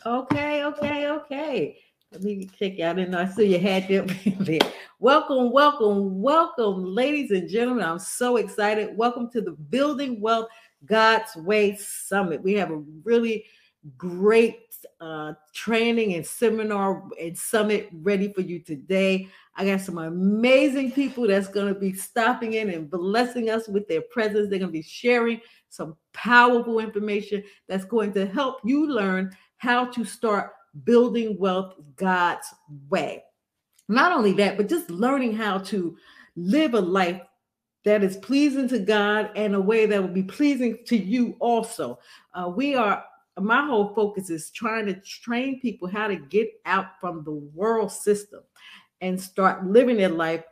Okay. Let me check you. I didn't know. I see you had there. Welcome, ladies and gentlemen. I'm so excited. Welcome to the Building Wealth God's Way Summit. We have a really great training and seminar and summit ready for you today. I got some amazing people that's going to be stopping in and blessing us with their presence. They're going to be sharing some powerful information that's going to help you learn how to start building wealth God's way. Not only that, but just learning how to live a life that is pleasing to God and a way that will be pleasing to you also. My whole focus is trying to train people how to get out from the world system and start living their life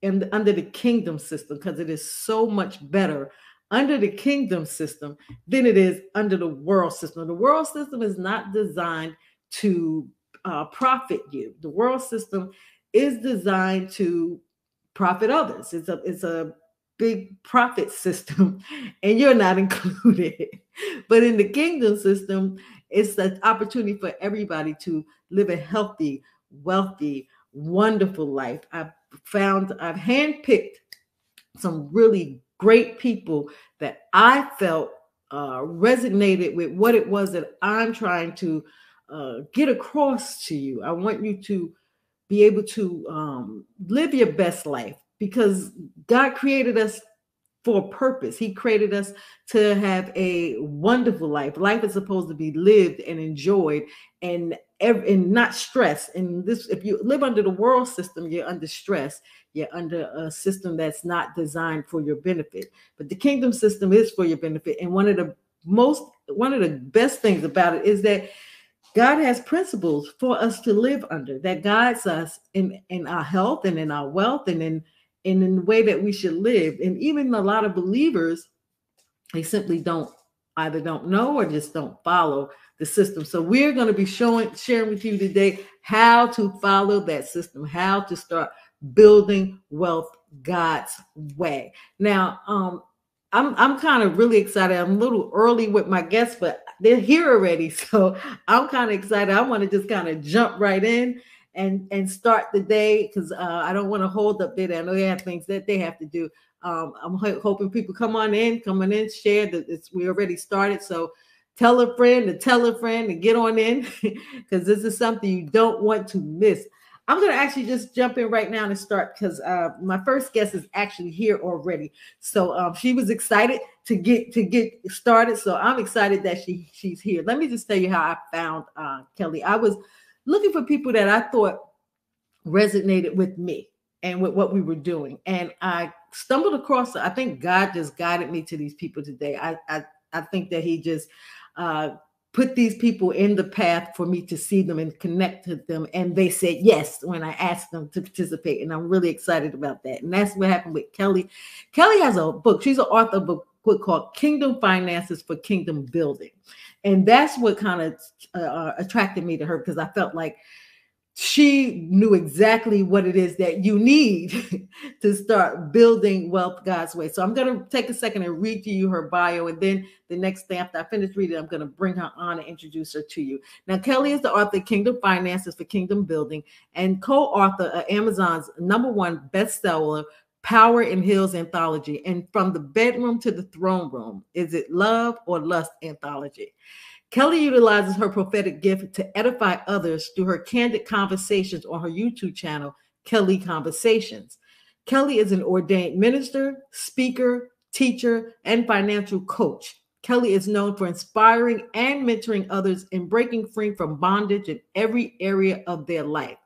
under the kingdom system, because it is so much better under the kingdom system than it is under the world system. The world system is not designed to profit you. The world system is designed to profit others. It's a big profit system, and you're not included. But in the kingdom system, it's an opportunity for everybody to live a healthy, wealthy, wonderful life. I've handpicked some really great people that I felt resonated with what it was that I'm trying to get across to you. I want you to be able to live your best life, because God created us for a purpose. He created us to have a wonderful life. Life is supposed to be lived and enjoyed and not stress. And this, if you live under the world system, you're under stress. You're under a system that's not designed for your benefit. But the kingdom system is for your benefit. And one of the best things about it is that God has principles for us to live under that guides us in our health and in our wealth and in the way that we should live. And even a lot of believers, they simply don't know or just don't follow the system. So we're going to be sharing with you today how to follow that system, how to start building wealth God's way. Now, I'm kind of really excited. I'm a little early with my guests, but they're here already. So I'm kind of excited. I want to just kind of jump right in and start the day, because I don't want to hold up there. I know they have things that they have to do. I'm hoping people come on in, share that we already started. So tell a friend to get on in, because this is something you don't want to miss. I'm going to actually just jump in right now and start, because my first guest is actually here already. So she was excited to get started. So I'm excited that she's here. Let me just tell you how I found Kellie. I was looking for people that I thought resonated with me and with what we were doing. And I stumbled across, I think God just guided me to these people today. I think that he just put these people in the path for me to see them and connect to them. And they said yes when I asked them to participate. And I'm really excited about that. And that's what happened with Kellie. Kellie has a book. She's an author of a book called Kingdom Finances for Kingdom Building. And that's what kind of attracted me to her, because I felt like she knew exactly what it is that you need to start building wealth God's way. So I'm going to take a second and read to you her bio. And then the next day after I finish reading, I'm going to bring her on and introduce her to you. Now, Kellie is the author of Kingdom Finances for Kingdom Building and co-author of Amazon's #1 bestseller, Power in Hills anthology, and From the Bedroom to the Throne Room, Is It Love or Lust anthology. Kellie utilizes her prophetic gift to edify others through her candid conversations on her YouTube channel, Kellie Conversations. Kellie is an ordained minister, speaker, teacher, and financial coach. Kellie is known for inspiring and mentoring others in breaking free from bondage in every area of their life.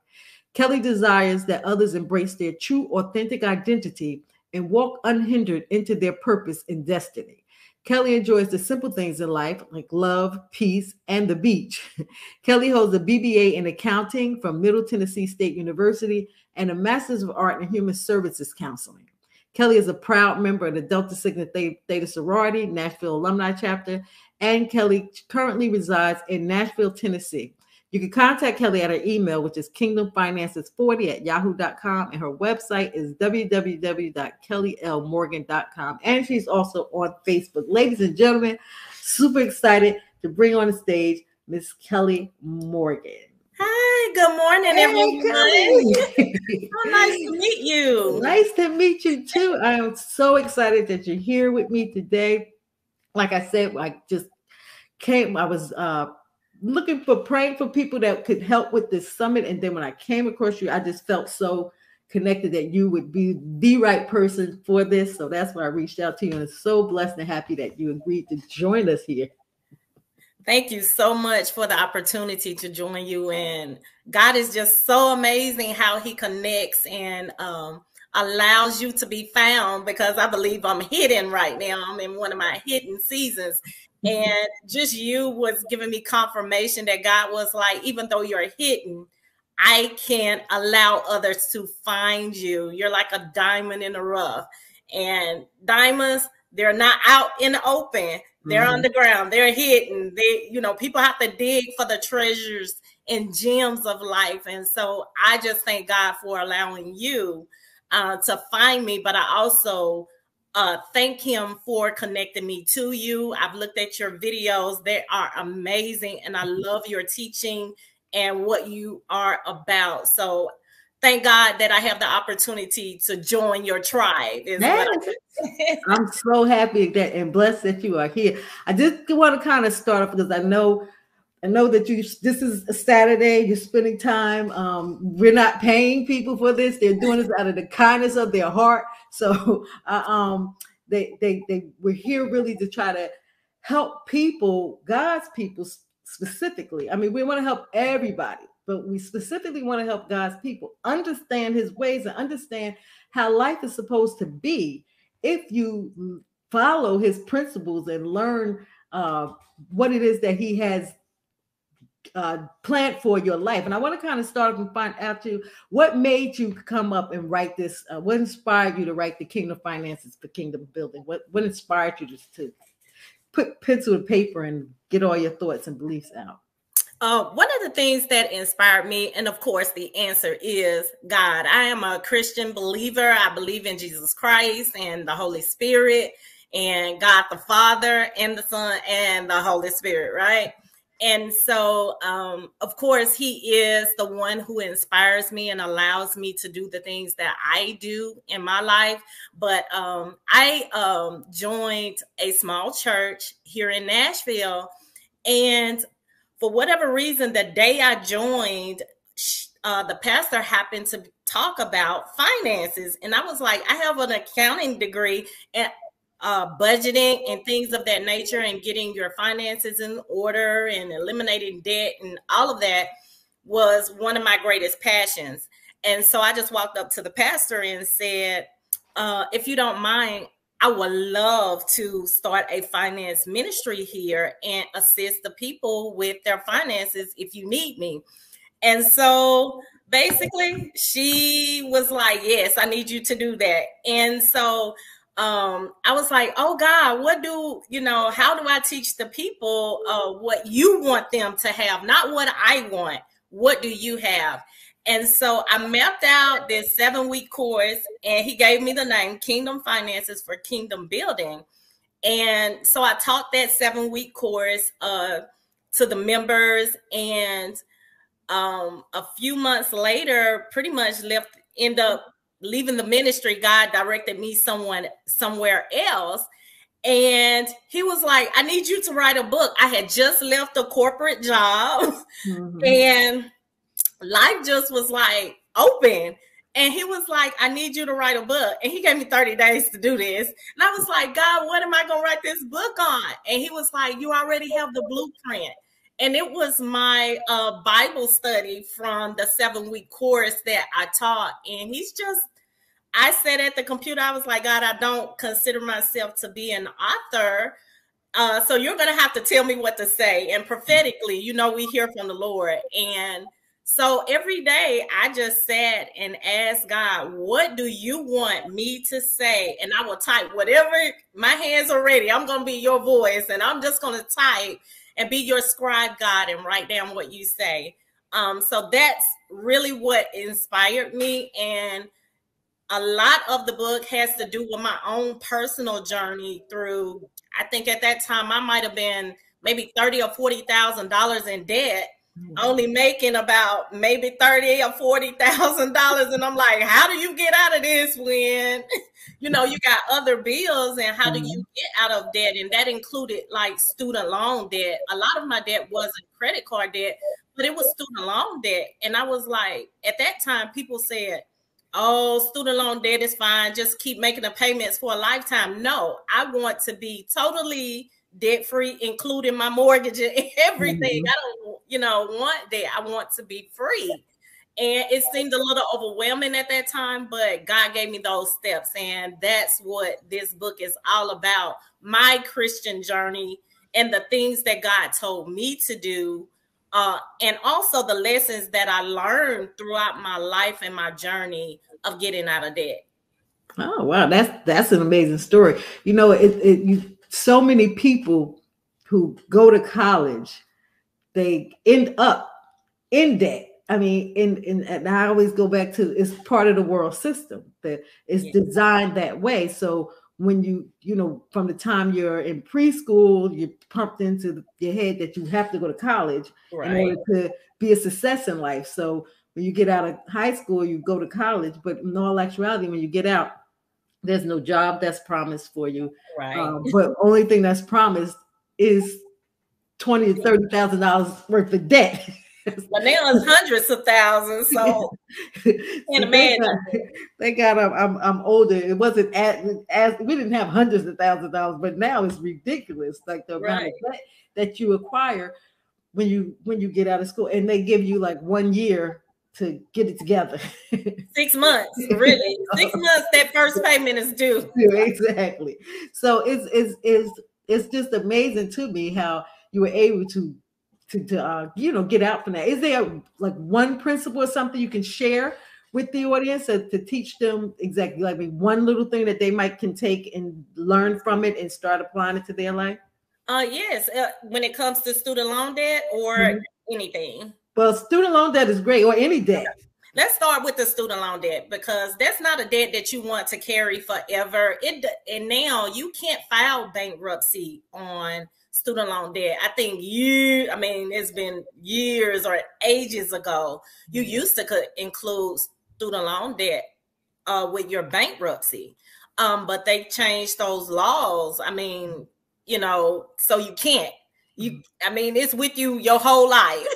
Kellie desires that others embrace their true, authentic identity and walk unhindered into their purpose and destiny. Kellie enjoys the simple things in life, like love, peace, and the beach. Kellie holds a BBA in accounting from Middle Tennessee State University and a Master's of Art in Human Services Counseling. Kellie is a proud member of the Delta Sigma Theta Sorority, Nashville Alumni Chapter, and Kellie currently resides in Nashville, Tennessee. You can contact Kellie at her email, which is kingdomfinances40@yahoo.com, and her website is www.kellielmorgan.com. And she's also on Facebook. Ladies and gentlemen, super excited to bring on the stage Miss Kellie Morgan. Hi, good morning, everyone. So nice to meet you. Nice to meet you too. I am so excited that you're here with me today. Like I said, I just I was praying for people that could help with this summit. And then when I came across you, I just felt so connected that you would be the right person for this. So that's why I reached out to you. And I'm so blessed and happy that you agreed to join us here. Thank you so much for the opportunity to join you. And God is just so amazing how he connects and allows you to be found, because I believe I'm hidden right now. I'm in one of my hidden seasons. And just you was giving me confirmation that God was like, even though you're hidden, I can't allow others to find you. You're like a diamond in the rough. And diamonds, they're not out in the open. They're underground. They're hidden. People have to dig for the treasures and gems of life. And so I just thank God for allowing you to find me. But I also thank him for connecting me to you. I've looked at your videos. They are amazing. And I love your teaching and what you are about. So thank God that I have the opportunity to join your tribe. I'm so happy that and blessed that you are here. I just want to kind of start off because I know that this is a Saturday, you're spending time. We're not paying people for this. They're doing this out of the kindness of their heart. So we're here really to try to help people, God's people specifically. I mean, we want to help everybody, but we specifically want to help God's people understand his ways and understand how life is supposed to be if you follow his principles and learn what it is that he has planned for your life. And I want to kind of start and find out what made you come up and write this. What inspired you to write the Kingdom Finances for Kingdom Building? What inspired you to put pencil and paper and get all your thoughts and beliefs out? One of the things that inspired me, and of course the answer is God. I am a Christian believer. I believe in Jesus Christ and the Holy Spirit and God the Father and the Son and the Holy Spirit, right? And so, of course, he is the one who inspires me and allows me to do the things that I do in my life. But I joined a small church here in Nashville, and for whatever reason, the day I joined, the pastor happened to talk about finances. And I was like, I have an accounting degree and budgeting and things of that nature, and getting your finances in order and eliminating debt and all of that was one of my greatest passions. And so I just walked up to the pastor and said, if you don't mind, I would love to start a finance ministry here and assist the people with their finances if you need me. And so basically she was like, yes, I need you to do that. And so I was like, oh God, how do I teach the people what you want them to have, not what I want? What do you have? And so I mapped out this 7-week course, and he gave me the name Kingdom Finances for Kingdom Building. And so I taught that 7-week course to the members, and a few months later, pretty much end up leaving the ministry. God directed me somewhere else. And he was like, I need you to write a book. I had just left a corporate job and life just was like open. And he was like, I need you to write a book. And he gave me 30 days to do this. And I was like, God, what am I going to write this book on? And he was like, you already have the blueprint. And it was my Bible study from the 7-week course that I taught. And I sat at the computer. I was like, God, I don't consider myself to be an author. So you're going to have to tell me what to say. And prophetically, we hear from the Lord. And so every day I just sat and asked God, what do you want me to say? And I will type whatever, my hands are ready. I'm going to be your voice, and I'm just going to type and be your scribe, God, and write down what you say. So that's really what inspired me. And a lot of the book has to do with my own personal journey through, I think at that time I might have been maybe $30,000 or $40,000 in debt, only making about maybe $30,000 or $40,000. And I'm like, how do you get out of this when, you know, you got other bills, and how do you get out of debt? And that included like student loan debt. A lot of my debt wasn't credit card debt, but it was student loan debt. And I was like, at that time, people said, oh, student loan debt is fine. Just keep making the payments for a lifetime. No, I want to be totally debt-free, including my mortgage and everything. I don't, you know, want that. I want to be free. And it seemed a little overwhelming at that time, but God gave me those steps. And that's what this book is all about. My Christian journey and the things that God told me to do. And also the lessons that I learned throughout my life and my journey of getting out of debt. Oh, wow. That's an amazing story. You know, so many people who go to college, they end up in debt. I mean, and I always go back to, it's part of the world system that is designed that way. So when you know, from the time you're in preschool, you're pumped into your head that you have to go to college in order to be a success in life. So when you get out of high school, you go to college, but in all actuality, when you get out, there's no job that's promised for you. But only thing that's promised is $20,000 to $30,000 worth of debt. But now it's hundreds of thousands. So can't imagine. Thank God I'm older. It wasn't as we didn't have hundreds of thousands of dollars, but now it's ridiculous. Like the amount of debt that you acquire when you get out of school, and they give you like 1 year to get it together. 6 months, really. 6 months that first payment is due. Exactly. So it's just amazing to me how you were able to you know, get out from that. Is there like one principle or something you can share with the audience to teach them exactly, like one little thing that they can take and learn from it and start applying it to their life? Yes. When it comes to student loan debt or anything. Well, student loan debt is great, or any debt. Let's start with the student loan debt, because that's not a debt that you want to carry forever. And now you can't file bankruptcy on student loan debt. I think it's been years or ages ago, you used to include student loan debt with your bankruptcy. But they changed those laws. I mean, you know, so you can't. It's with you your whole life,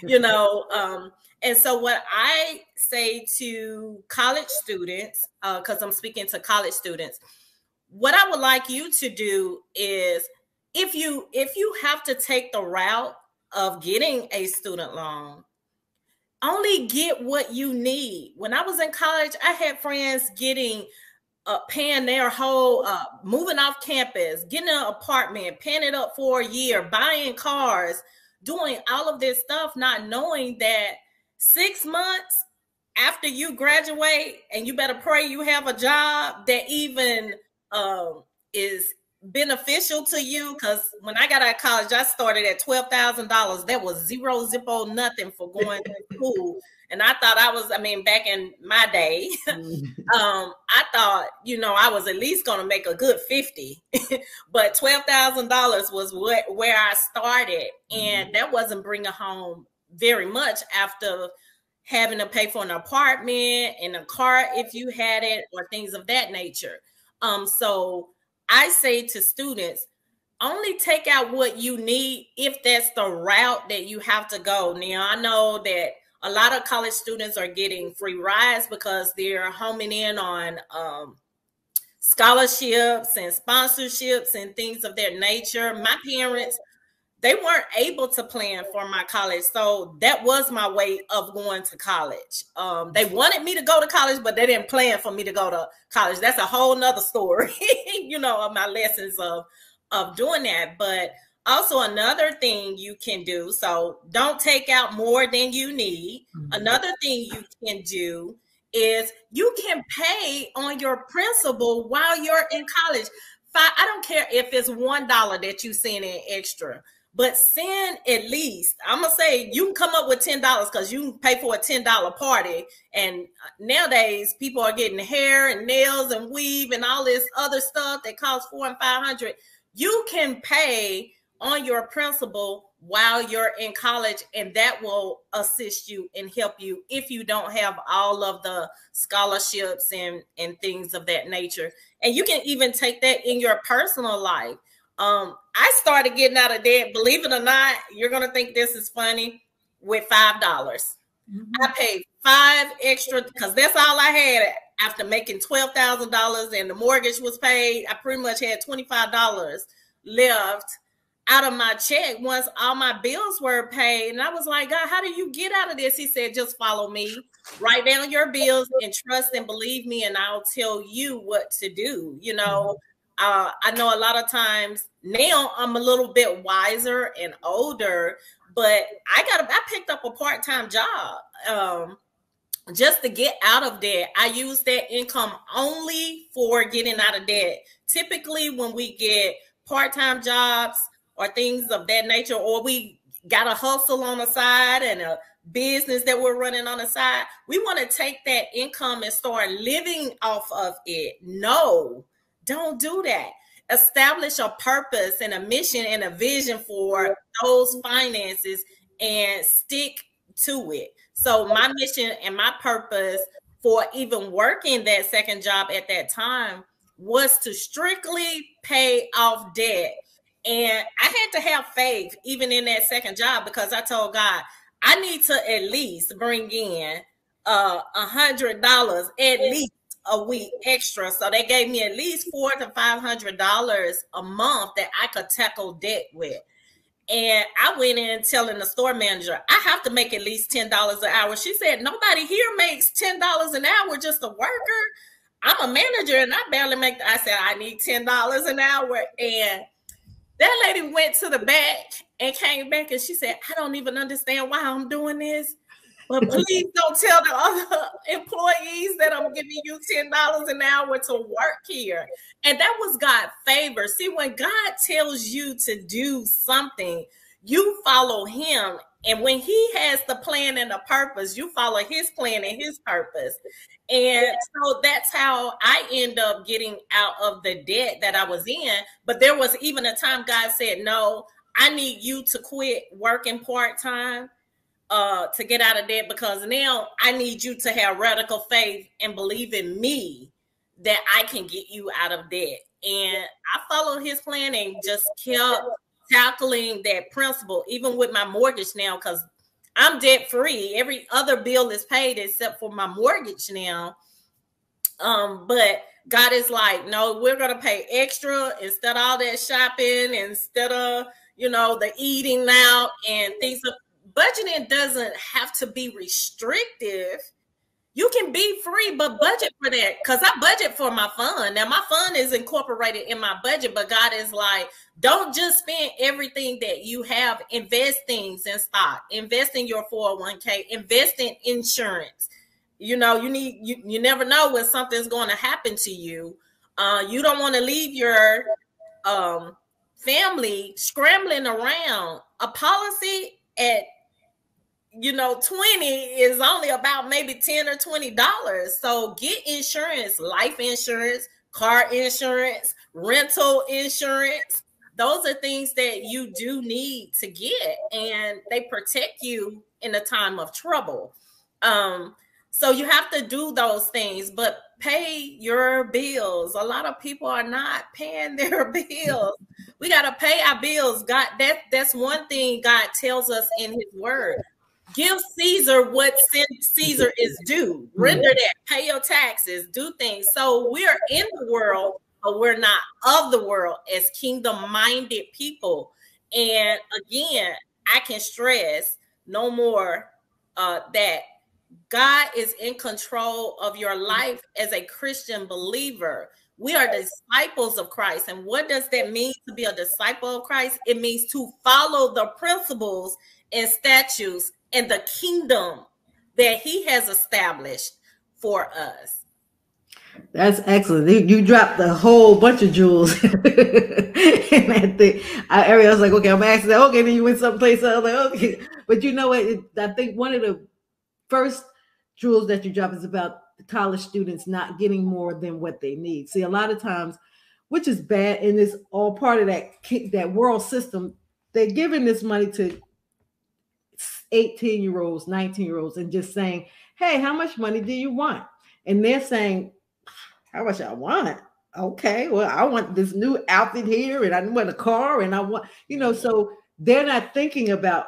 you know. And so what I say to college students, because I'm speaking to college students, what I would like you to do is, if you have to take the route of getting a student loan, only get what you need. When I was in college, I had friends paying their whole, moving off campus, getting an apartment, paying it up for a year, buying cars, doing all of this stuff, not knowing that 6 months after you graduate, and you better pray you have a job that even is beneficial to you. Because when I got out of college, I started at $12,000. That was zero zippo nothing for going to school. And I thought back in my day, I thought, you know, I was at least going to make a good 50, but $12,000 was where I started. And that wasn't bringing home very much after having to pay for an apartment and a car if you had it, or things of that nature. So I say to students, only take out what you need if that's the route that you have to go. Now, I know that a lot of college students are getting free rides because they're homing in on scholarships and sponsorships and things of that nature. My parents, they weren't able to plan for my college. So that was my way of going to college. They wanted me to go to college, but they didn't plan for me to go to college. That's a whole nother story, you know, of my lessons of doing that. But also another thing you can do, so don't take out more than you need. Another thing you can do is you can pay on your principal while you're in college. I don't care if it's $1 that you send in extra, but send at least, I'm going to say you can come up with $10 because you can pay for a $10 party. And nowadays people are getting hair and nails and weave and all this other stuff that costs $400 and $500. You can pay on your principal while you're in college, and that will assist you and help you if you don't have all of the scholarships and things of that nature. And you can even take that in your personal life. I started getting out of debt, believe it or not, you're going to think this is funny, with $5. Mm-hmm. I paid $5 extra because that's all I had after making $12,000 and the mortgage was paid. I pretty much had $25 left out of my check once all my bills were paid. And I was like, God, how do you get out of this? He said, just follow me, write down your bills and trust and believe me, and I'll tell you what to do. You know, I know a lot of times now I'm a little bit wiser and older, but I picked up a part-time job just to get out of debt. I use that income only for getting out of debt. Typically when we get part-time jobs or things of that nature, or we got a hustle on the side and a business that we're running on the side, we want to take that income and start living off of it. No, don't do that. Establish a purpose and a mission and a vision for those finances and stick to it. So my mission and my purpose for even working that second job at that time was to strictly pay off debt. And I had to have faith even in that second job, because I told God, I need to at least bring in $100 at least a week extra. So they gave me at least $400 to $500 a month that I could tackle debt with. And I went in telling the store manager, I have to make at least $10 an hour. She said, nobody here makes $10 an hour, just a worker. I'm a manager and I barely make I said, I need $10 an hour. And that lady went to the back and came back and she said, I don't even understand why I'm doing this, but please don't tell the other employees that I'm giving you $10 an hour to work here. And that was God's favor. See, when God tells you to do something, you follow him. And when he has the plan and the purpose, you follow his plan and his purpose. And so that's how I end up getting out of the debt that I was in. But there was even a time God said, no, I need you to quit working part-time to get out of debt, because now I need you to have radical faith and believe in me that I can get you out of debt. And I followed his plan and just kept tackling that principle, even with my mortgage now, because I'm debt free. Every other bill is paid except for my mortgage now. But God is like, no, we're going to pay extra instead of all that shopping, instead of, the eating out and things. Budgeting doesn't have to be restrictive. You can be free, but budget for that, because I budget for my fund. Now, my fund is incorporated in my budget, but God is like, don't just spend everything that you have. Invest things in stock. Invest in your 401k. Invest in insurance. You never know when something's going to happen to you. You don't want to leave your family scrambling around. A policy at 20 is only about maybe $10 or $20. So get insurance, life insurance, car insurance, rental insurance. Those are things that you do need to get, and they protect you in a time of trouble. So you have to do those things, but pay your bills. A lot of people are not paying their bills. We got to pay our bills. God, that's one thing God tells us in his word. Give Caesar what Caesar is due. Render that. Pay your taxes. Do things. So we're in the world, but we're not of the world as kingdom-minded people. And again, I can stress no more that God is in control of your life as a Christian believer. We are disciples of Christ. And what does that mean to be a disciple of Christ? It means to follow the principles and statutes and the kingdom that he has established for us. That's excellent. You dropped a whole bunch of jewels in that thing. I was like, okay, I'm asking that. Okay, then you went someplace else. Like, okay. But you know what? I think one of the first jewels that you drop is about the college students not getting more than what they need. See, a lot of times, which is bad, and it's all part of that world system. they're giving this money to 18-year-olds, 19-year-olds, and just saying, hey, how much money do you want? And they're saying, how much I want? Okay, well, I want this new outfit here, and I want a car, and I want, so they're not thinking about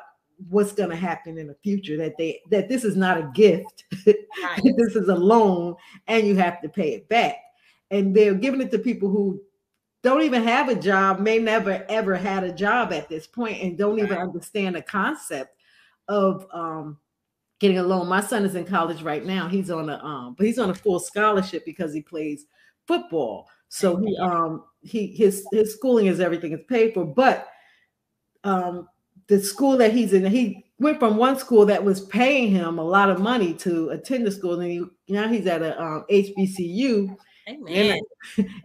what's going to happen in the future, that this is not a gift. Right. This is a loan, and you have to pay it back. And they're giving it to people who don't even have a job, may never ever had a job at this point, and don't even understand the concept of getting a loan. My son is in college right now. He's on a full scholarship because he plays football. So his schooling is everything is paid for. But the school that he's in, he went from one school that was paying him a lot of money to attend the school, and now he's at a HBCU. Amen.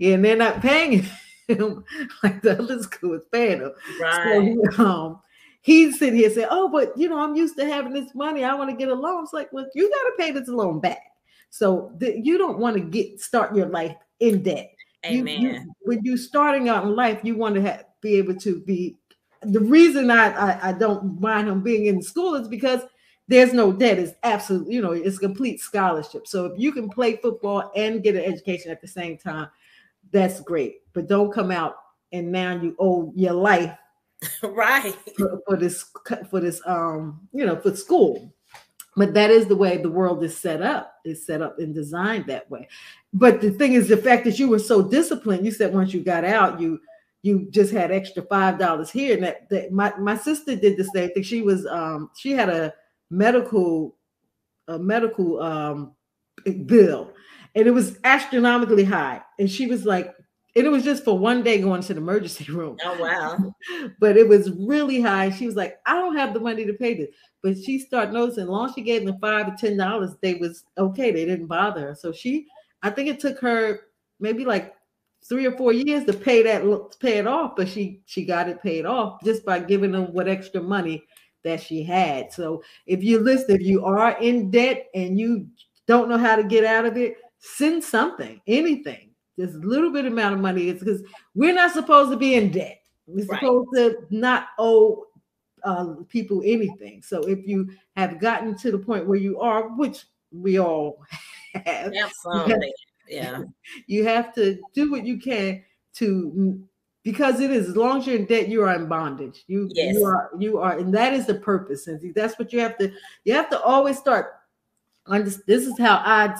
And they're not paying him like the other school is paying him. Right. So he's sitting here saying, oh, but I'm used to having this money. I want to get a loan. It's like, well, you got to pay this loan back. So you don't want to start your life in debt. Amen. When you're starting out in life, you want to be able to be. The reason I don't mind him being in school is because there's no debt. It's absolutely, it's complete scholarship. So if you can play football and get an education at the same time, that's great. But don't come out and now you owe your life right for school. But that is the way the world is set up. It's set up and designed that way. But the thing is, the fact that you were so disciplined, you said once you got out, you just had extra $5 here. And that my sister did the same thing. She was she had a medical bill, and it was astronomically high. And she was like, and it was just for one day going to the emergency room. Oh, wow. But it was really high. She was like, I don't have the money to pay this. But she started noticing, as long as she gave them $5 or $10, they was okay. They didn't bother her. So I think it took her maybe like 3 or 4 years to pay it off. But she got it paid off just by giving them what extra money that she had. So if you are in debt and you don't know how to get out of it, send something, anything. Just a little bit amount of money. It's because we're not supposed to be in debt. We're supposed to not owe people anything. So if you have gotten to the point where you are, which we all have, you have to do what you can because it is, as long as you're in debt, you are in bondage. You are, and that is the purpose. And that's what you have to always start. This is how I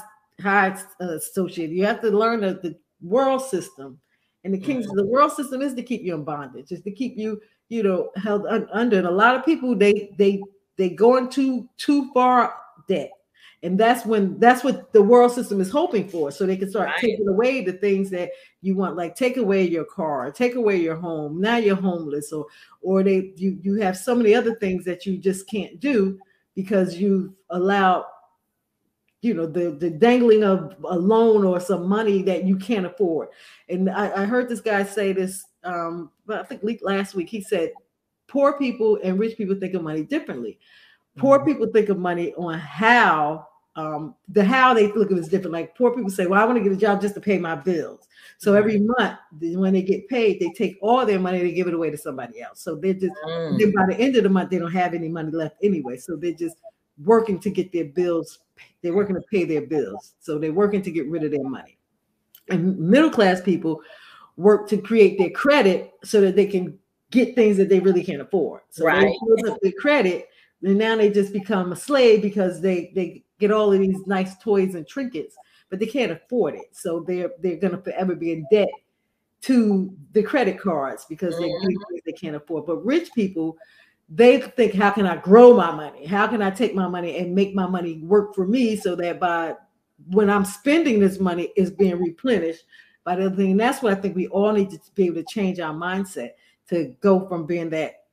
associate. You have to learn the world system, and the kings of the world system is to keep you in bondage, is to keep you, held under. And a lot of people, they go into too far debt, and that's what the world system is hoping for, so they can start taking away the things that you want, like take away your car, take away your home. Now you're homeless, or you have so many other things that you just can't do because you've allowed the dangling of a loan or some money that you can't afford. And I heard this guy say this, I think last week. He said, poor people and rich people think of money differently. Poor people think of money on how they look at it is different. Like poor people say, well, I want to get a job just to pay my bills. So every month when they get paid, they take all their money, they give it away to somebody else. So they're just, then by the end of the month, they don't have any money left anyway. So they're just working to get their bills. They're working to pay their bills. So they're working to get rid of their money. And middle class people work to create their credit so that they can get things that they really can't afford. So they build up their credit, and now they just become a slave because they get all of these nice toys and trinkets, but they can't afford it. So they're going to forever be in debt to the credit cards because they're getting things they can't afford. But rich people, they think, how can I grow my money? How can I take my money and make my money work for me so that when I'm spending this money, it's being replenished by the other thing. And that's what I think we all need to be able to change our mindset, to go from being that,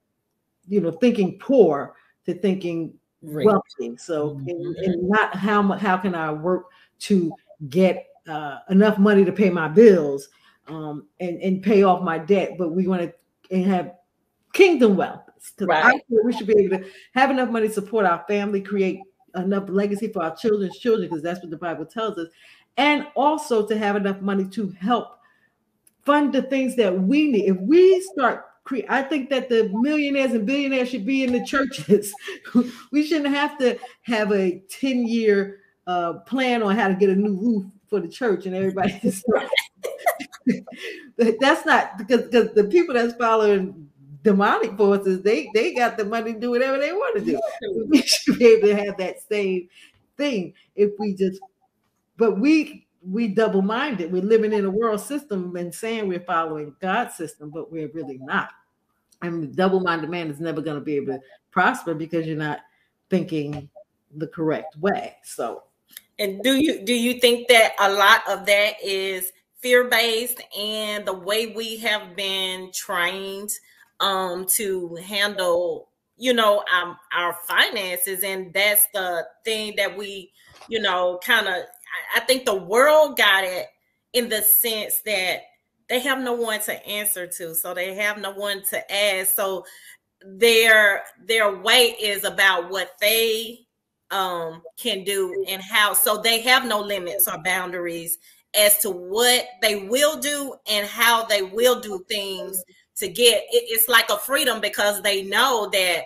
thinking poor to thinking wealthy. So and not how can I work to get enough money to pay my bills and pay off my debt, but we want to have kingdom wealth. I feel we should be able to have enough money to support our family, create enough legacy for our children's children, because that's what the Bible tells us, and also to have enough money to help fund the things that we need. If we start I think that the millionaires and billionaires should be in the churches. We shouldn't have to have a 10-year plan on how to get a new roof for the church and everybody. That's not because the people that's following demonic forces, they got the money to do whatever they want to do. We should be able to have that same thing if we just, but we double-minded. We're living in a world system and saying we're following God's system, but we're really not. I mean, the double-minded man is never going to be able to prosper because you're not thinking the correct way. So, and do you think that a lot of that is fear-based and the way we have been trained to handle, our finances? And that's the thing that we, kind of, I think the world got it in the sense that they have no one to answer to. So they have no one to ask. So their way is about what they can do and how. So they have no limits or boundaries as to what they will do and how they will do things to get it. It's like a freedom because they know that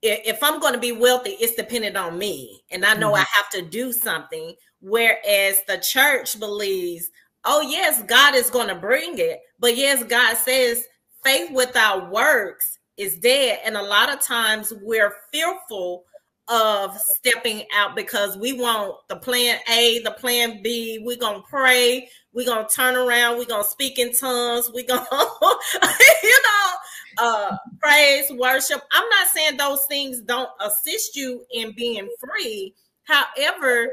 if I'm going to be wealthy, it's dependent on me. And I know I have to do something. Whereas the church believes, oh, yes, God is going to bring it. But yes, God says faith without works is dead. And a lot of times we're fearful of stepping out because we want the plan A, the plan B. We're going to pray. We're going to turn around. We're going to speak in tongues. We're going to, praise, worship. I'm not saying those things don't assist you in being free. However,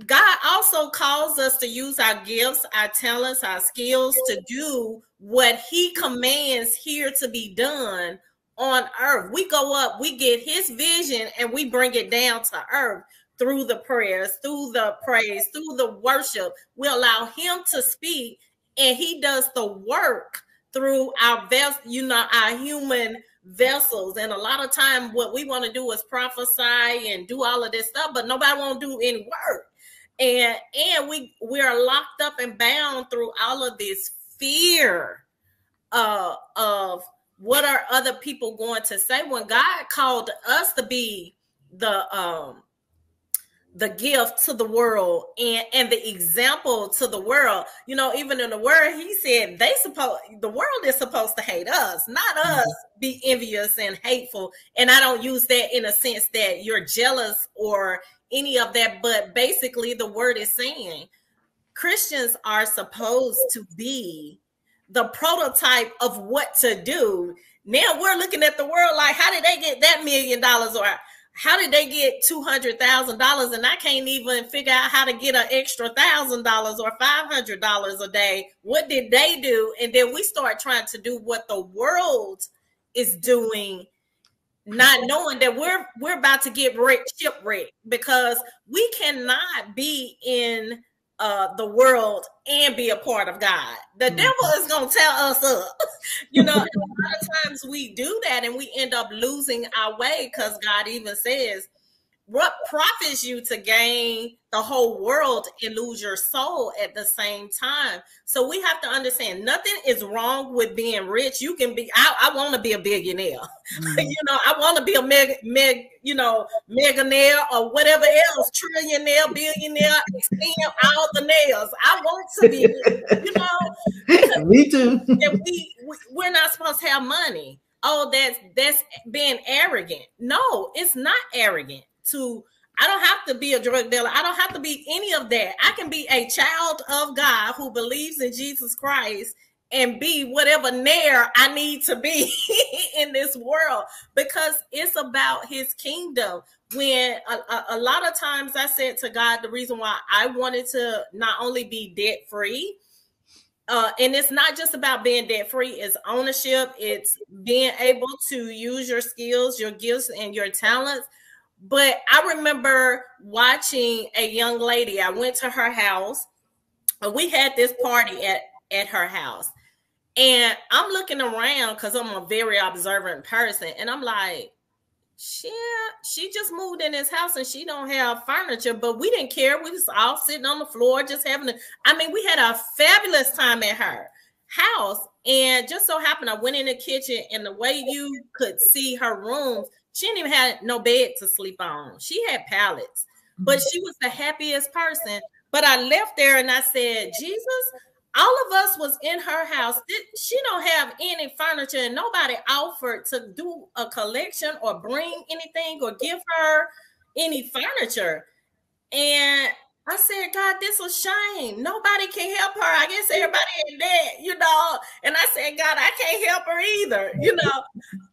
God also calls us to use our gifts, our talents, our skills to do what he commands here to be done on earth. We go up, we get his vision, and we bring it down to earth through the prayers, through the praise, through the worship. We allow him to speak, and he does the work through our our human vessels. And a lot of time what we want to do is prophesy and do all of this stuff, but nobody want to do any work. And we are locked up and bound through all of this fear of what are other people going to say, when God called us to be the gift to the world and the example to the world. Even in the word, he said the world is supposed to hate us, not us be envious and hateful. And I don't use that in a sense that you're jealous or any of that, but basically the word is saying Christians are supposed to be the prototype of what to do. Now we're looking at the world like, how did they get that $1 million, or how did they get $200,000? And I can't even figure out how to get an extra $1,000 or $500 a day. What did they do? And then we start trying to do what the world is doing, not knowing that we're about to get shipwrecked, because we cannot be in the world and be a part of God. The devil is going to tell us up. And a lot of times we do that and we end up losing our way, because God even says, what profits you to gain the whole world and lose your soul at the same time? So we have to understand nothing is wrong with being rich. You can be, I want to be a billionaire. I want to be a millionaire or whatever else, trillionaire, billionaire, extend all the nails. I want to be, Me too. We're not supposed to have money. Oh, that's being arrogant. No, it's not arrogant. I don't have to be a drug dealer. I don't have to be any of that. I can be a child of God who believes in Jesus Christ and be whatever nair I need to be in this world, because it's about his kingdom. When a lot of times I said to God, the reason why I wanted to not only be debt free, and it's not just about being debt free, it's ownership. It's being able to use your skills, your gifts, and your talents. But I remember watching a young lady. I went to her house. We had this party at her house. And I'm looking around because I'm a very observant person. And I'm like, she just moved in this house and she don't have furniture. But we didn't care. We just all sitting on the floor just having we had a fabulous time at her house. And just so happened, I went in the kitchen, and the way you could see her rooms, she didn't even have no bed to sleep on. She had pallets, but she was the happiest person. But I left there and I said, Jesus, all of us was in her house. She don't have any furniture, and nobody offered to do a collection or bring anything or give her any furniture. And I said, God, this a shame. Nobody can help her. I guess everybody in debt, And I said, God, I can't help her either,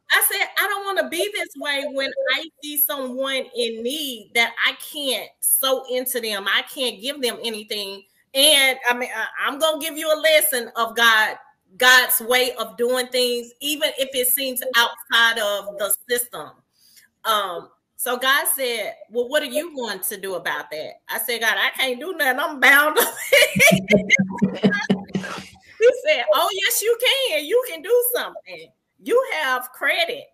I said, I don't want to be this way when I see someone in need that I can't sow into them. I can't give them anything. And I mean, I'm going to give you a lesson of God's way of doing things, even if it seems outside of the system. So God said, well, what are you going to do about that? I said, God, I can't do nothing. I'm bound up. He said, oh, yes, you can. You can do something. You have credit.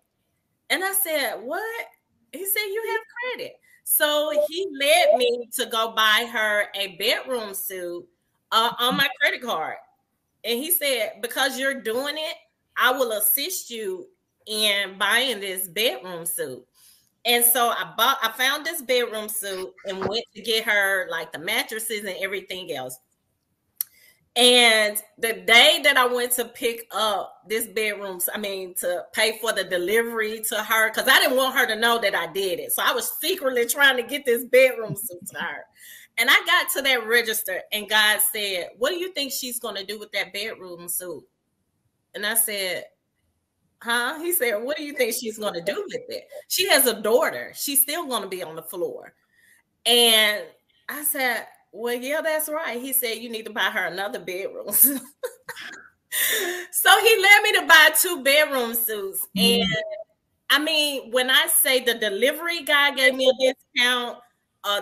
And I said, what? He said, you have credit. So he led me to go buy her a bedroom suit on my credit card. And he said, because you're doing it, I will assist you in buying this bedroom suit. And so I found this bedroom suit and went to get her like the mattresses and everything else. And the day that I went to pick up this bedroom, to pay for the delivery to her, because I didn't want her to know that I did it. So I was secretly trying to get this bedroom suit to her. And I got to that register and God said, what do you think she's going to do with that bedroom suit? And I said, huh? He said, what do you think she's going to do with it? She has a daughter. She's still going to be on the floor. And I said, well, yeah, that's right. He said, you need to buy her another bedroom. So he led me to buy 2 bedroom suits. And I mean, when I say the delivery guy gave me a discount,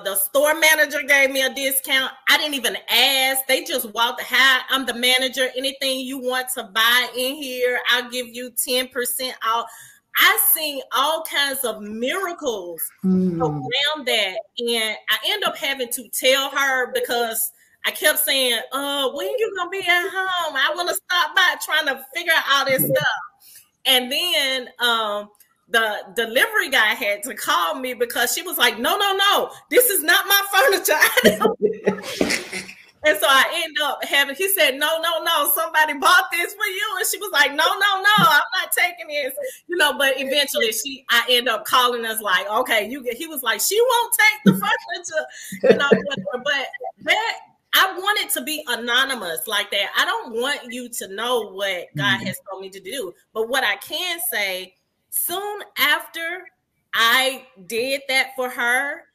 the store manager gave me a discount. I didn't even ask. They just walked. Hi, I'm the manager. Anything you want to buy in here, I'll give you 10% off. I seen all kinds of miracles around that. And I end up having to tell her because I kept saying, when you going to be at home? I want to stop by trying to figure out all this stuff. And then the delivery guy had to call me because she was like, no, this is not my furniture. And so I end up he said, no, somebody bought this for you. And she was like, no, I'm not taking this, but eventually I end up calling us like, okay, he was like, she won't take the furniture, but that, I want it to be anonymous like that. I don't want you to know what God has told me to do. But what I can say, soon after I did that for her,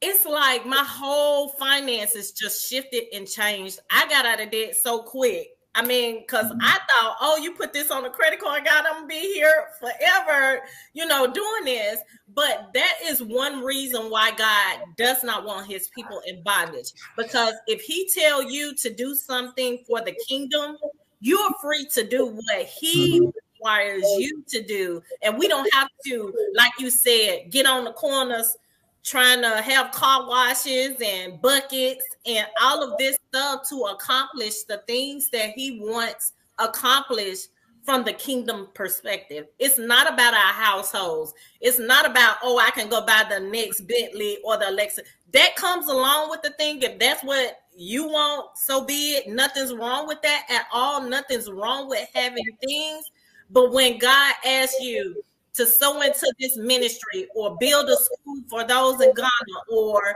it's like my whole finances just shifted and changed. I got out of debt so quick. I mean, because I thought, oh, you put this on a credit card, God, I'm going to be here forever, doing this. But that is one reason why God does not want his people in bondage. Because if he tell you to do something for the kingdom, you're free to do what he requires you to do. And we don't have to, like you said, get on the corners trying to have car washes and buckets and all of this stuff to accomplish the things that he wants accomplished from the kingdom perspective. It's not about our households. It's not about, oh, I can go buy the next Bentley or the Alexa. That comes along with the thing. If that's what you want, so be it. Nothing's wrong with that at all. Nothing's wrong with having things. But when God asks you to sow into this ministry or build a school for those in Ghana or,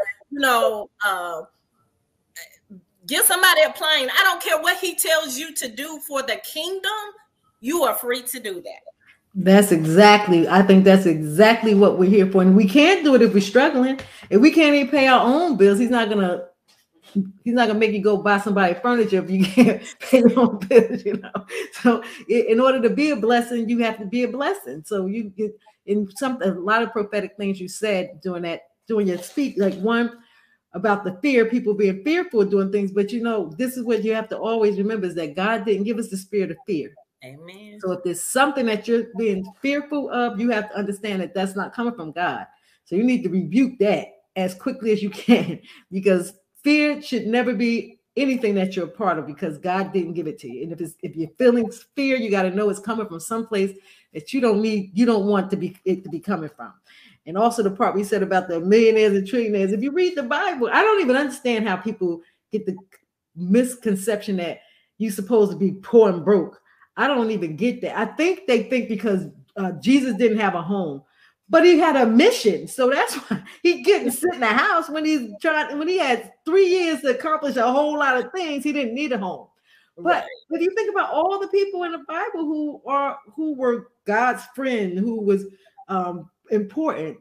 give somebody a plane. I don't care what he tells you to do for the kingdom. You are free to do that. I think that's exactly what we're here for. And we can't do it if we're struggling. If we can't even pay our own bills, he's not gonna make you go buy somebody furniture if you can't pay your own bills, So in order to be a blessing, you have to be a blessing. So you get a lot of prophetic things you said during your speech, like one about the fear, people being fearful of doing things. But this is what you have to always remember is that God didn't give us the spirit of fear. Amen. So if there's something that you're being fearful of, you have to understand that that's not coming from God. So you need to rebuke that as quickly as you can, because fear should never be anything that you're a part of, because God didn't give it to you. And if you're feeling fear, you got to know it's coming from someplace that you don't want it to be coming from. And also the part we said about the millionaires and trillionaires. If you read the Bible, I don't even understand how people get the misconception that you're supposed to be poor and broke. I don't even get that. I think they think because Jesus didn't have a home, but he had a mission. So that's why he couldn't sit in the house when he had 3 years to accomplish a whole lot of things. He didn't need a home. But if you think about all the people in the Bible who were God's friend, who was important,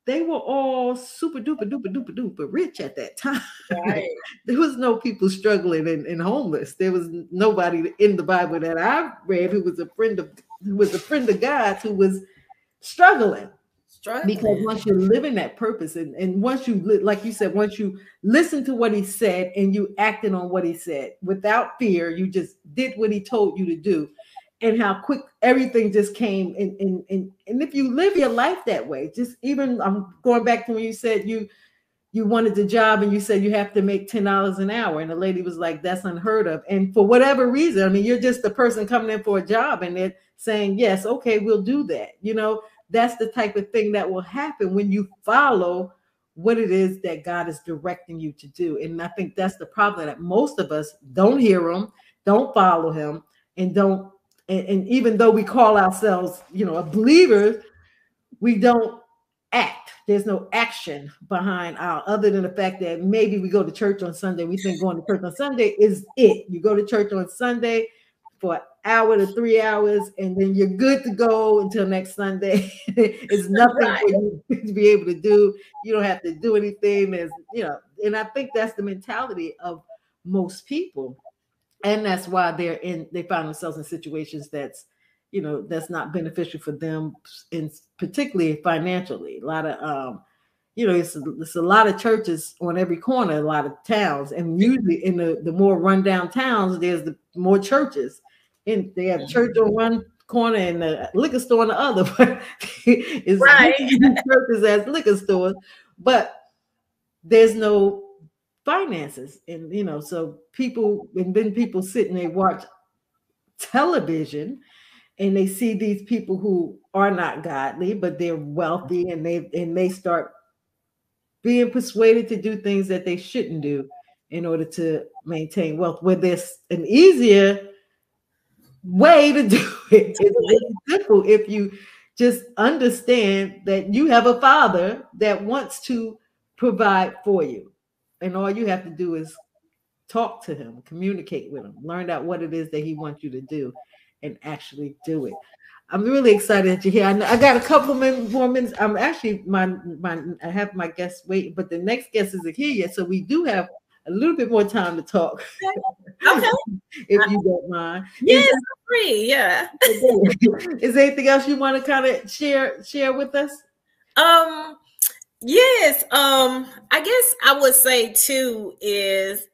they were all super duper duper duper duper rich at that time. Right. There was no people struggling and homeless. There was nobody in the Bible that I read who was a friend of God's who was struggling. Because once you live in that purpose, and once you, like you said, once you listen to what he said and you acted on what he said without fear, you just did what he told you to do, and how quick everything just came. And if you live your life that way, just even, I'm going back to when you said you wanted the job and you said you have to make $10 an hour, and the lady was like, that's unheard of. And for whatever reason, I mean, you're just the person coming in for a job and they're saying, yes, okay, we'll do that. That's the type of thing that will happen when you follow what it is that God is directing you to do. And I think that's the problem, that most of us don't hear him, don't follow him, and even though we call ourselves, a believer, we don't act. There's no action behind other than the fact that maybe we go to church on Sunday. We think going to church on Sunday is it. You go to church on Sunday for an hour to 3 hours, and then you're good to go until next Sunday. It's nothing for you to be able to do. You don't have to do anything. And I think that's the mentality of most people. And that's why they find themselves in situations that's not beneficial for them, and particularly financially. A lot of it's a lot of churches on every corner, a lot of towns, and usually in the more rundown towns, there's the more churches, and they have church on one corner and the liquor store on the other. But it's churches as liquor stores, but there's no finances, and so people sit and they watch television, and they see these people who are not godly, but they're wealthy, and they start being persuaded to do things that they shouldn't do in order to maintain wealth, where there's an easier way to do it. It's really simple if you just understand that you have a Father that wants to provide for you, and all you have to do is talk to him, communicate with him, learn out what it is that he wants you to do, and actually do it. I'm really excited that you're here. I got a couple more minutes. I'm actually I have my guests waiting, but the next guest isn't here yet, so we do have a little bit more time to talk. Okay. If you don't mind. Yes, I'm free. Yeah. Is there anything else you want to kind of share with us? Yes. I guess I would say too is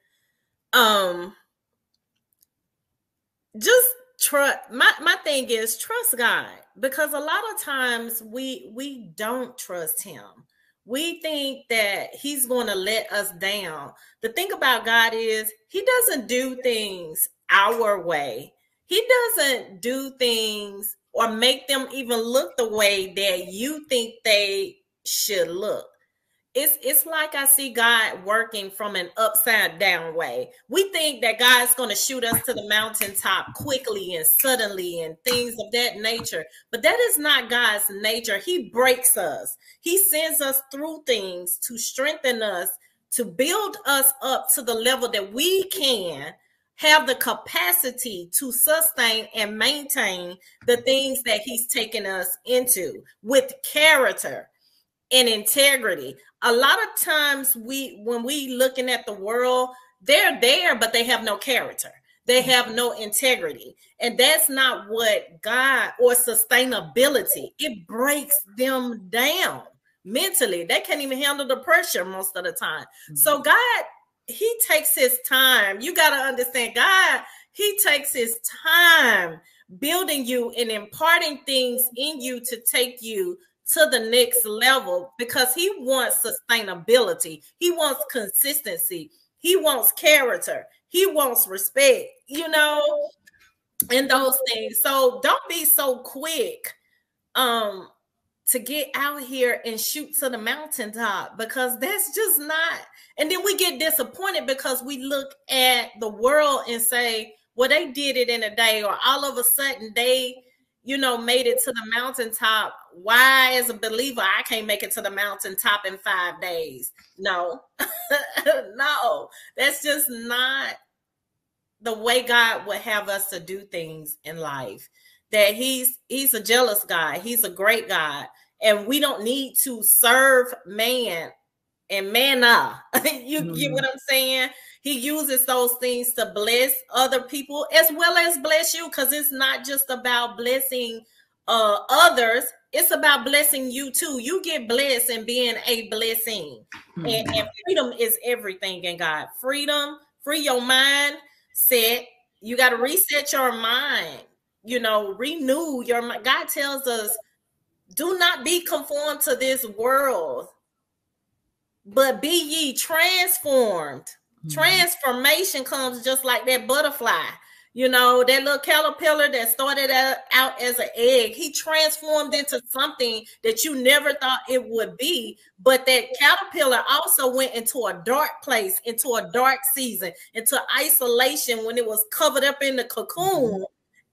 just trust. My thing is trust God, because a lot of times we don't trust him. We think that he's going to let us down. The thing about God is he doesn't do things our way. He doesn't do things or make them even look the way that you think they should look. It's like I see God working from an upside down way. We think that God's going to shoot us to the mountaintop quickly and suddenly and things of that nature. But that is not God's nature. He breaks us. He sends us through things to strengthen us, to build us up to the level that we can have the capacity to sustain and maintain the things that he's taken us into with character and integrity. A lot of times when we looking at the world, they're there, but they have no character. They have no integrity. And that's not what God, or sustainability. It breaks them down mentally. They can't even handle the pressure most of the time. Mm-hmm. So God, he takes his time. You got to understand, God, he takes his time building you and imparting things in you to take you to the next level, because he wants sustainability. He wants consistency. He wants character. He wants respect, you know, and those things. So don't be so quick to get out here and shoot to the mountaintop, because that's just not. And then we get disappointed because we look at the world and say, well, they did it in a day, or all of a sudden they, you know, made it to the mountaintop. Why, as a believer, I can't make it to the mountaintop in 5 days? No, no, that's just not the way God would have us to do things in life. That he's a jealous God. He's a great God. And we don't need to serve man and manna. You get what I'm saying? He uses those things to bless other people as well as bless you, because it's not just about blessing others. It's about blessing you too. You get blessed and being a blessing. And freedom is everything in God. Freedom, free your mind, set. You got to reset your mind. You know, renew your mind. God tells us, do not be conformed to this world, but be ye transformed. Transformation comes just like that butterfly. You know, that little caterpillar that started out as an egg, he transformed into something that you never thought it would be. But that caterpillar also went into a dark place, into a dark season, into isolation when it was covered up in the cocoon.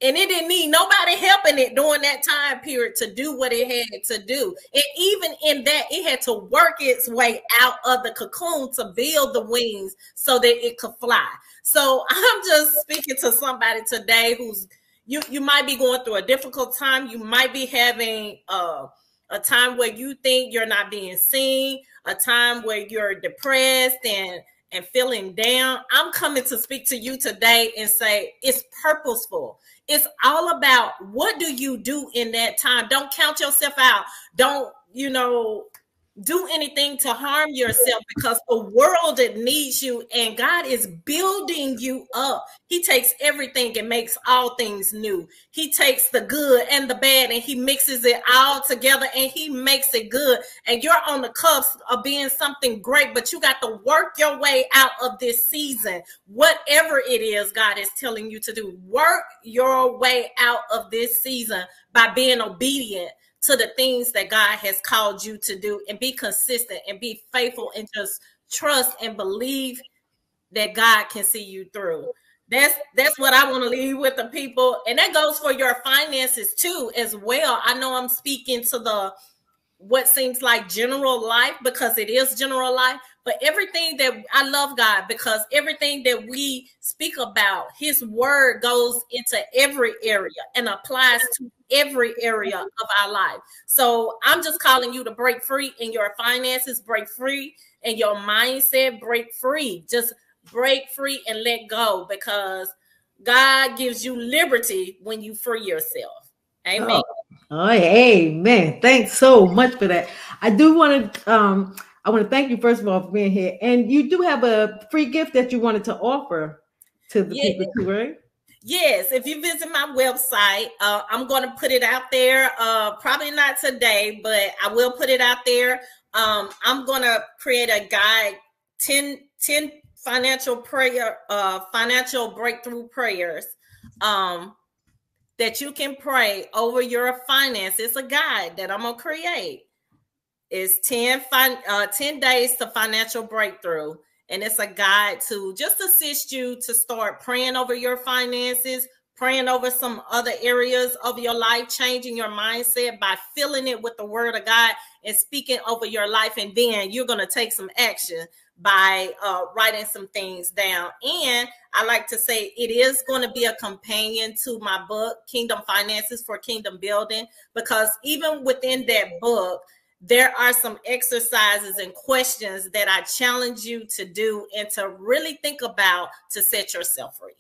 And it didn't need nobody helping it during that time period to do what it had to do. And even in that, it had to work its way out of the cocoon to build the wings so that it could fly. So I'm just speaking to somebody today who's, you might be going through a difficult time. You might be having a time where you think you're not being seen, a time where you're depressed and feeling down. I'm coming to speak to you today and say it's purposeful. It's all about, what do you do in that time? Don't count yourself out. Don't, you know, do anything to harm yourself, because the world needs you and God is building you up. He takes everything and makes all things new. He takes the good and the bad and he mixes it all together and he makes it good. And you're on the cusp of being something great, but you got to work your way out of this season. Whatever it is God is telling you to do, work your way out of this season by being obedient to the things that God has called you to do, and be consistent and be faithful and just trust and believe that God can see you through. That's what I want to leave with the people. And that goes for your finances too, as well. I know I'm speaking to the what seems like general life, because it is general life, but everything that I love God, because everything that we speak about, his word goes into every area and applies to every area of our life. So I'm just calling you to break free in your finances, break free in your mindset, break free, just break free and let go, because God gives you liberty when you free yourself. Amen. Oh, amen. Thanks so much for that. I do want to I want to thank you first of all for being here. And you do have a free gift that you wanted to offer to the people too, right? Yes, if you visit my website, I'm going to put it out there. Probably not today, but I will put it out there. I'm going to create a guide, 10 financial breakthrough prayers that you can pray over your finances. It's a guide that I'm going to create. It's 10 days to financial breakthrough. And it's a guide to just assist you to start praying over your finances, praying over some other areas of your life, changing your mindset by filling it with the word of God and speaking over your life. And then you're going to take some action by writing some things down. And I like to say it is going to be a companion to my book, Kingdom Finances for Kingdom Building, because even within that book, there are some exercises and questions that I challenge you to do and to really think about to set yourself free.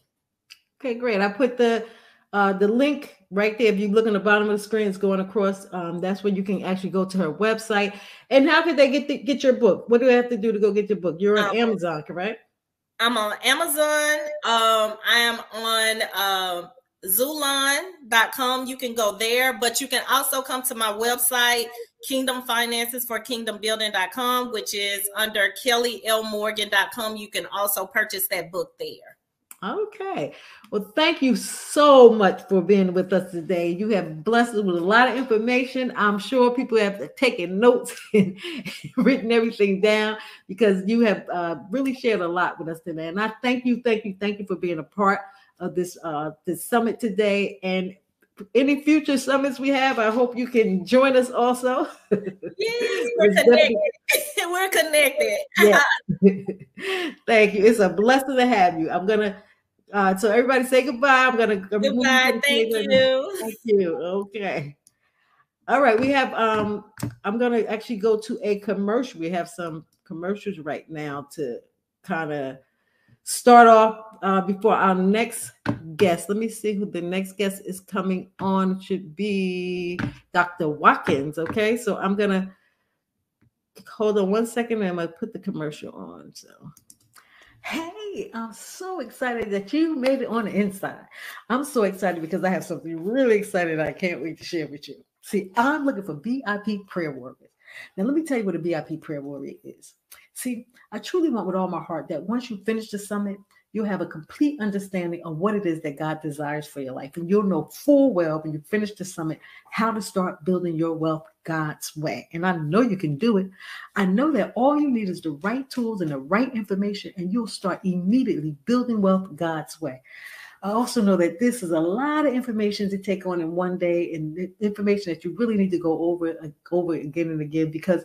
Okay, great. I put the link right there. If you look on the bottom of the screen, it's going across. That's where you can actually go to her website. And how could they get your book? What do they have to do to go get your book? You're on Amazon, correct? I'm on Amazon. I am on Zulon.com. You can go there, but you can also come to my website, Kingdom Finances for Kingdom Building.com, which is under KellieLMorgan.com. You can also purchase that book there. Okay. Well, thank you so much for being with us today. You have blessed us with a lot of information. I'm sure people have taken notes and written everything down because you have really shared a lot with us today. And I thank you for being a part of this summit today. And any future summits we have, I hope you can join us also. Yes, we're connected. We're connected. Yeah. Thank you. It's a blessing to have you. I'm gonna so everybody say goodbye. I'm gonna move Goodbye. to Thank the you. Thank you. Okay. All right. We have I'm gonna actually go to a commercial. We have some commercials right now to kind of start off before our next guest. Let me see who the next guest is coming on. It should be Dr. Watkins. Okay, so I'm gonna hold on one second and I'm gonna put the commercial on. So hey, I'm so excited that you made it on the inside. I'm so excited because I have something really exciting that I can't wait to share with you. See, I'm looking for VIP prayer warriors. Now, let me tell you what a VIP prayer warrior is. See, I truly want with all my heart that once you finish the summit, you'll have a complete understanding of what it is that God desires for your life. And you'll know full well when you finish the summit how to start building your wealth God's way. And I know you can do it. I know that all you need is the right tools and the right information, and you'll start immediately building wealth God's way. I also know that this is a lot of information to take on in one day, and information that you really need to go over again and again, because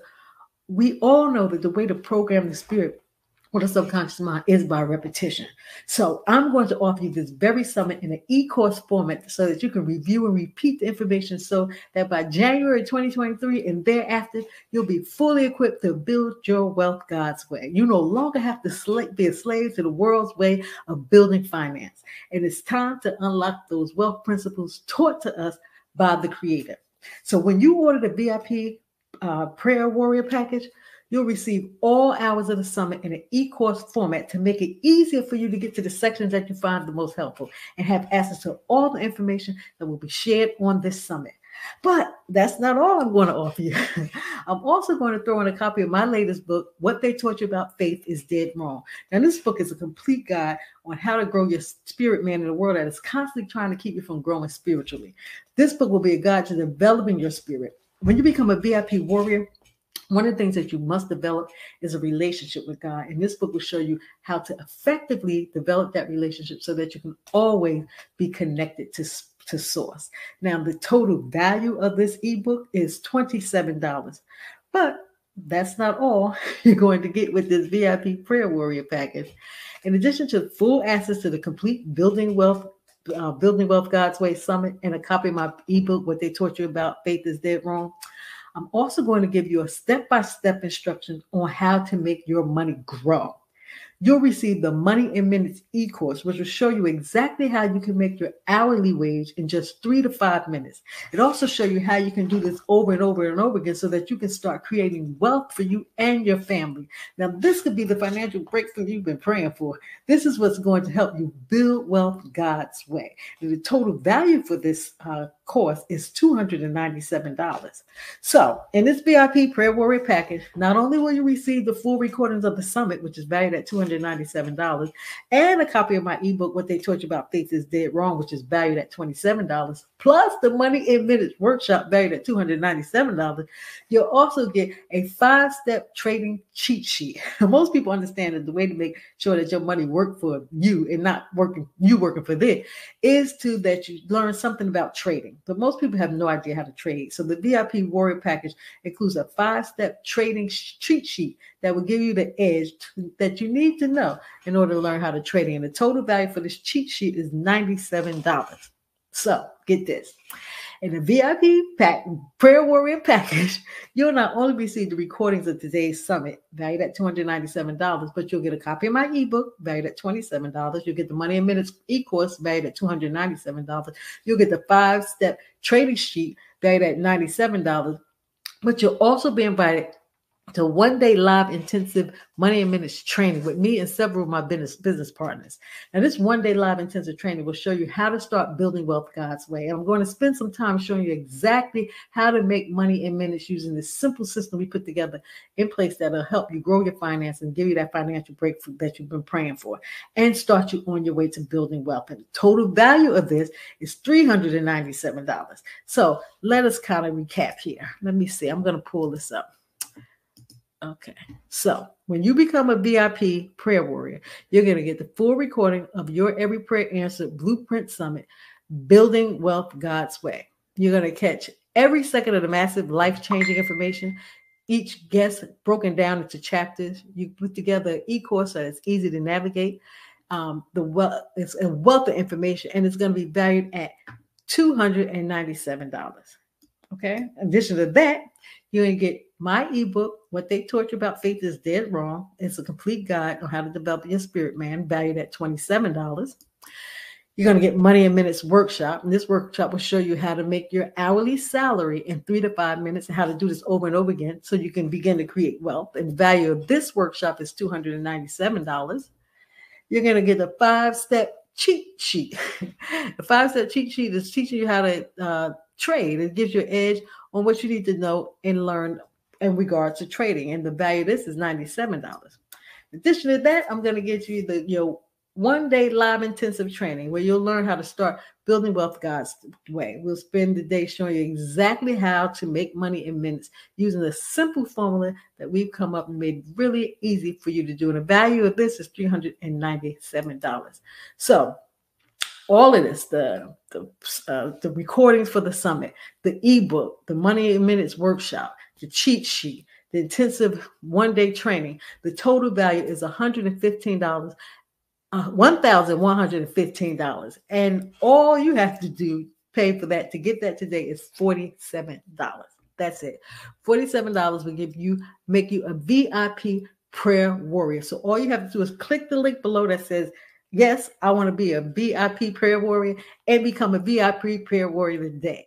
we all know that the way to program the spirit or the subconscious mind is by repetition. So I'm going to offer you this very summit in an e-course format so that you can review and repeat the information so that by January 2023 and thereafter, you'll be fully equipped to build your wealth God's way. You no longer have to be a slave to the world's way of building finance. And it's time to unlock those wealth principles taught to us by the Creator. So when you order the VIP prayer warrior package, you'll receive all hours of the summit in an e-course format to make it easier for you to get to the sections that you find the most helpful and have access to all the information that will be shared on this summit. But that's not all I'm going to offer you. I'm also going to throw in a copy of my latest book, What They Taught You About Faith is Dead Wrong. Now, this book is a complete guide on how to grow your spirit man in a world that is constantly trying to keep you from growing spiritually. This book will be a guide to developing your spirit. When you become a VIP warrior, one of the things that you must develop is a relationship with God. And this book will show you how to effectively develop that relationship so that you can always be connected to source. Now, the total value of this ebook is $27. But that's not all you're going to get with this VIP Prayer Warrior package. In addition to full access to the complete Building Wealth God's Way Summit and a copy of my ebook, What They Taught You About Faith is Dead Wrong, I'm also going to give you a step-by-step instruction on how to make your money grow. You'll receive the Money in Minutes e-course, which will show you exactly how you can make your hourly wage in just 3 to 5 minutes. It also shows you how you can do this over and over and over again so that you can start creating wealth for you and your family. Now, this could be the financial breakthrough you've been praying for. This is what's going to help you build wealth God's way. And the total value for this course is $297. So in this VIP Prayer Warrior package, not only will you receive the full recordings of the summit, which is valued at $297, and a copy of my ebook, What They Taught You About Faith is Dead Wrong, which is valued at $27, plus the Money in Minutes workshop valued at $297, you'll also get a 5-step trading cheat sheet. Most people understand that the way to make sure that your money works for you and not working for them is that you learn something about trading. But most people have no idea how to trade. So the VIP Warrior package includes a 5-step trading cheat sheet that will give you the edge that you need to know in order to learn how to trade. And the total value for this cheat sheet is $97. So get this. In the VIP Prayer Warrior package, you'll not only receive the recordings of today's summit, valued at $297, but you'll get a copy of my ebook, valued at $27. You'll get the Money in Minutes e-course, valued at $297. You'll get the 5-step trading sheet, valued at $97. But you'll also be invited to 1-day live intensive money and minutes training with me and several of my business partners. And this 1-day live intensive training will show you how to start building wealth God's way. And I'm going to spend some time showing you exactly how to make money in minutes using this simple system we put together in place that'll help you grow your finance and give you that financial breakthrough that you've been praying for and start you on your way to building wealth. And the total value of this is $397. So let us kind of recap here. Let me see. I'm going to pull this up. Okay, so when you become a VIP prayer warrior, you're going to get the full recording of your Every Prayer Answered Blueprint Summit, Building Wealth God's Way. You're going to catch every second of the massive life-changing information, each guest broken down into chapters. You put together an e-course so it's easy to navigate. It's a wealth of information, and it's going to be valued at $297. Okay, in addition to that, you're going to get my ebook, What They Taught You About Faith is Dead Wrong. It's a complete guide on how to develop your spirit man, valued at $27. You're going to get Money in Minutes workshop. And this workshop will show you how to make your hourly salary in 3 to 5 minutes and how to do this over and over again so you can begin to create wealth. And the value of this workshop is $297. You're going to get a 5-step cheat sheet. The 5-step cheat sheet is teaching you how to trade. It gives you an edge on what you need to know and learn in regards to trading. And the value of this is $97. In addition to that, I'm going to get you your 1-day live intensive training where you'll learn how to start building wealth God's way. We'll spend the day showing you exactly how to make money in minutes using a simple formula that we've come up and made really easy for you to do. And the value of this is $397. So all of this, the recordings for the summit, the ebook, the Money in Minutes workshop, the cheat sheet, the intensive 1-day training, the total value is $115. $1,115. And all you have to do, pay for that to get that today is $47. That's it. $47 will make you a VIP prayer warrior. So all you have to do is click the link below that says, yes, I want to be a VIP prayer warrior and become a VIP prayer warrior today.